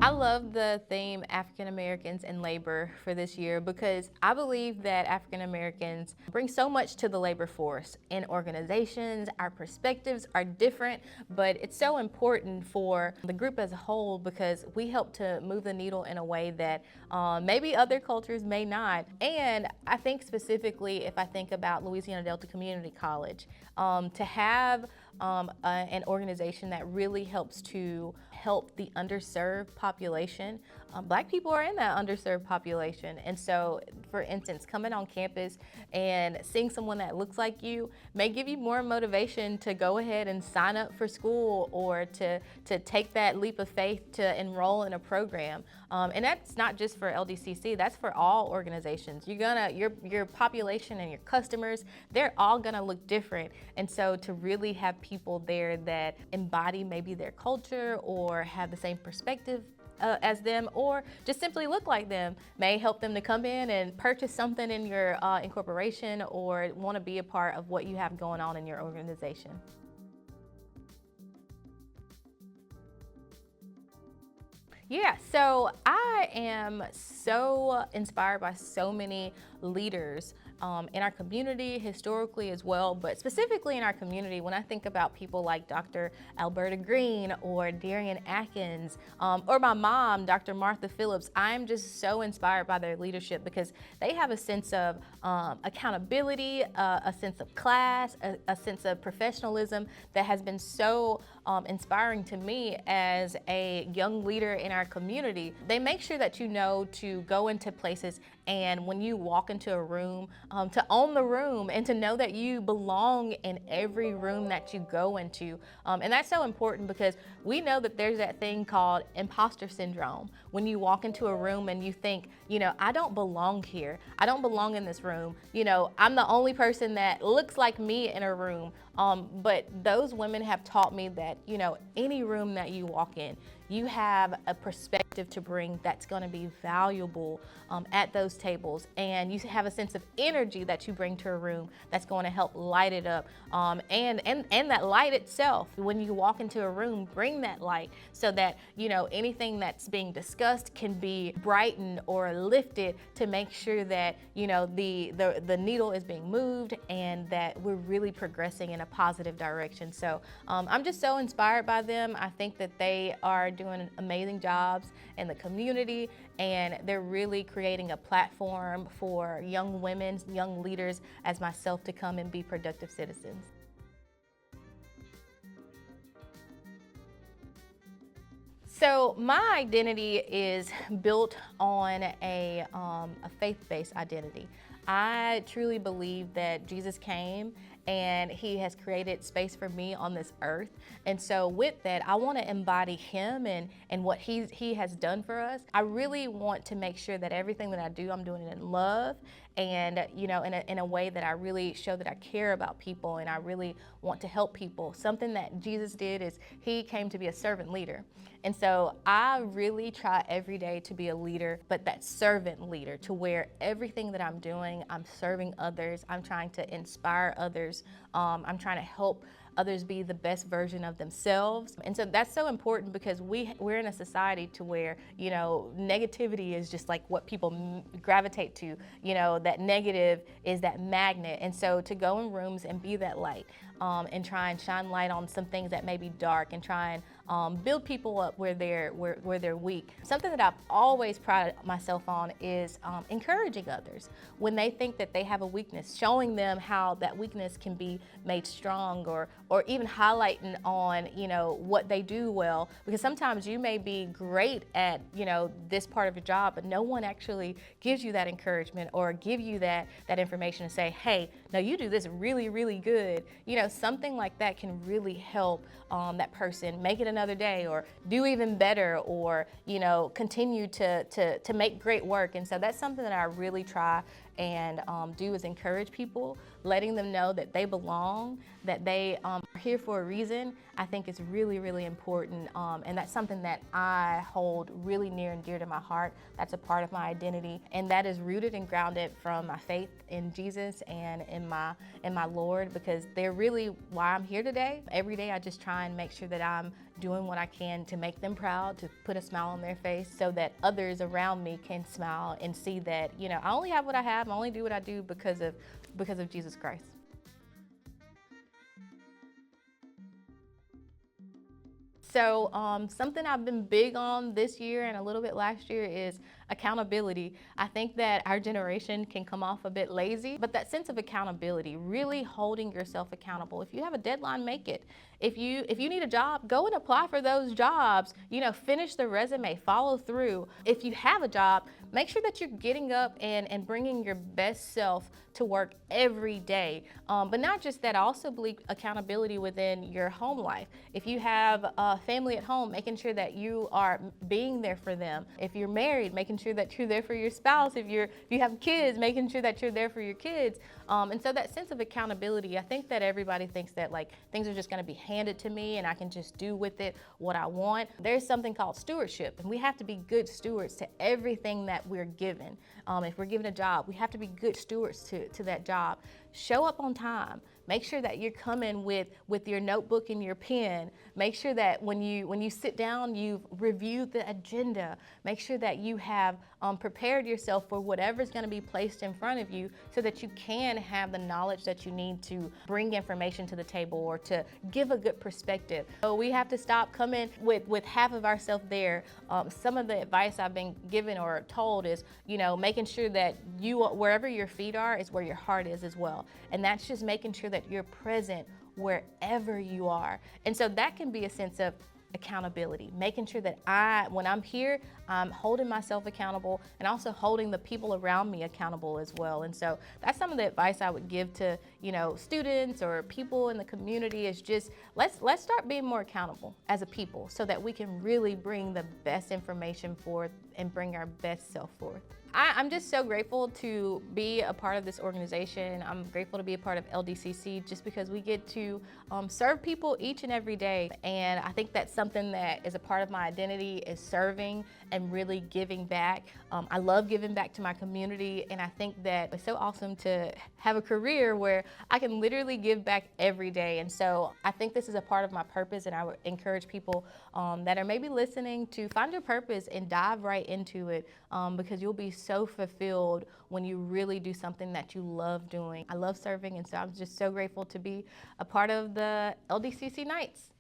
I love the theme African Americans and labor for this year because I believe that African Americans bring so much to the labor force in organizations. Our perspectives are different, but it's so important for the group as a whole because we help to move the needle in a way that maybe other cultures may not. And I think specifically, if I think about Louisiana Delta Community College, to have an organization that really helps to help the underserved population. Black people are in that underserved population. And so, for instance, coming on campus and seeing someone that looks like you may give you more motivation to go ahead and sign up for school or to take that leap of faith to enroll in a program. And that's not just for LDCC, that's for all organizations. Your population and your customers, they're all gonna look different. And so to really have people there that embody maybe their culture or have the same perspective as them or just simply look like them may help them to come in and purchase something in your incorporation or want to be a part of what you have going on in your organization. Yeah, so I am so inspired by so many leaders in our community, historically as well, but specifically in our community. When I think about people like Dr. Alberta Green or Darian Atkins, or my mom, Dr. Martha Phillips, I'm just so inspired by their leadership because they have a sense of accountability, a sense of class, a sense of professionalism that has been so inspiring to me as a young leader in our community. They make sure that you know to go into places and when you walk into a room, to own the room and to know that you belong in every room that you go into. And that's so important because we know that there's that thing called imposter syndrome. When you walk into a room and you think, I don't belong here. I don't belong in this room. I'm the only person that looks like me in a room. But those women have taught me that, any room that you walk in, you have a perspective to bring that's going to be valuable at those tables, and you have a sense of energy that you bring to a room that's going to help light it up, and that light itself, when you walk into a room, bring that light so that anything that's being discussed can be brightened or lifted to make sure that the needle is being moved and that we're really progressing in a positive direction. So I'm just so inspired by them. I think that they are doing amazing jobs in the community, and they're really creating a platform for young women, young leaders as myself to come and be productive citizens. So my identity is built on a faith-based identity. I truly believe that Jesus came and he has created space for me on this earth. And so with that, I want to embody him and what he has done for us. I really want to make sure that everything that I do, I'm doing it in love and in a way that I really show that I care about people and I really want to help people. Something that Jesus did is he came to be a servant leader. And so I really try every day to be a leader, but that servant leader, to where everything that I'm doing, I'm serving others, I'm trying to inspire others, I'm trying to help others be the best version of themselves. And so that's so important because we're in a society to where, negativity is just like what people gravitate to, that negative is that magnet. And so to go in rooms and be that light, and try and shine light on some things that may be dark and try and build people up where they're weak. Something that I've always prided myself on is encouraging others when they think that they have a weakness, showing them how that weakness can be made strong, or even highlighting on what they do well, because sometimes you may be great at this part of your job, but no one actually gives you that encouragement or give you that information and say, hey, no, you do this really, really good. Something like that can really help that person make it another day or do even better, or continue to make great work. And so that's something that I really try and do, is encourage people, letting them know that they belong, that they are here for a reason. I think it's really, really important, and that's something that I hold really near and dear to my heart. That's a part of my identity, and that is rooted and grounded from my faith in Jesus and in my Lord, because they're really why I'm here today. Every day I just try and make sure that I'm doing what I can to make them proud, to put a smile on their face so that others around me can smile and see that, I only have what I have, I only do what I do because of Jesus Christ. So something I've been big on this year and a little bit last year is accountability. I think that our generation can come off a bit lazy, but that sense of accountability, really holding yourself accountable. If you have a deadline, make it. If you need a job, go and apply for those jobs. Finish the resume, follow through. If you have a job, make sure that you're getting up and bringing your best self to work every day. But not just that, I also believe accountability within your home life. If you have a family at home, making sure that you are being there for them. If you're married, making sure that you're there for your spouse. If you have kids, making sure that you're there for your kids. And so that sense of accountability, I think that everybody thinks that things are just going to be handed to me and I can just do with it what I want. There's something called stewardship, and we have to be good stewards to everything that we're given. If we're given a job, we have to be good stewards to that job. Show up on time. Make sure that you're coming with your notebook and your pen. Make sure that when you sit down, you've reviewed the agenda. Make sure that you have prepared yourself for whatever's going to be placed in front of you so that you can have the knowledge that you need to bring information to the table or to give a good perspective. So we have to stop coming with half of ourselves there. Some of the advice I've been given or told is, making sure that wherever your feet are is where your heart is as well. And that's just making sure that you're present wherever you are. And so that can be a sense of accountability, making sure that when I'm here, I'm holding myself accountable and also holding the people around me accountable as well. And so that's some of the advice I would give to, students or people in the community is just let's start being more accountable as a people so that we can really bring the best information forth and bring our best self forth. I'm just so grateful to be a part of this organization. I'm grateful to be a part of LDCC just because we get to serve people each and every day. And I think that's something that is a part of my identity is serving and really giving back. I love giving back to my community, and I think that it's so awesome to have a career where I can literally give back every day. And so I think this is a part of my purpose, and I would encourage people that are maybe listening to find your purpose and dive right into it because you'll be so fulfilled when you really do something that you love doing. I love serving, and so I'm just so grateful to be a part of the LDCC Nights.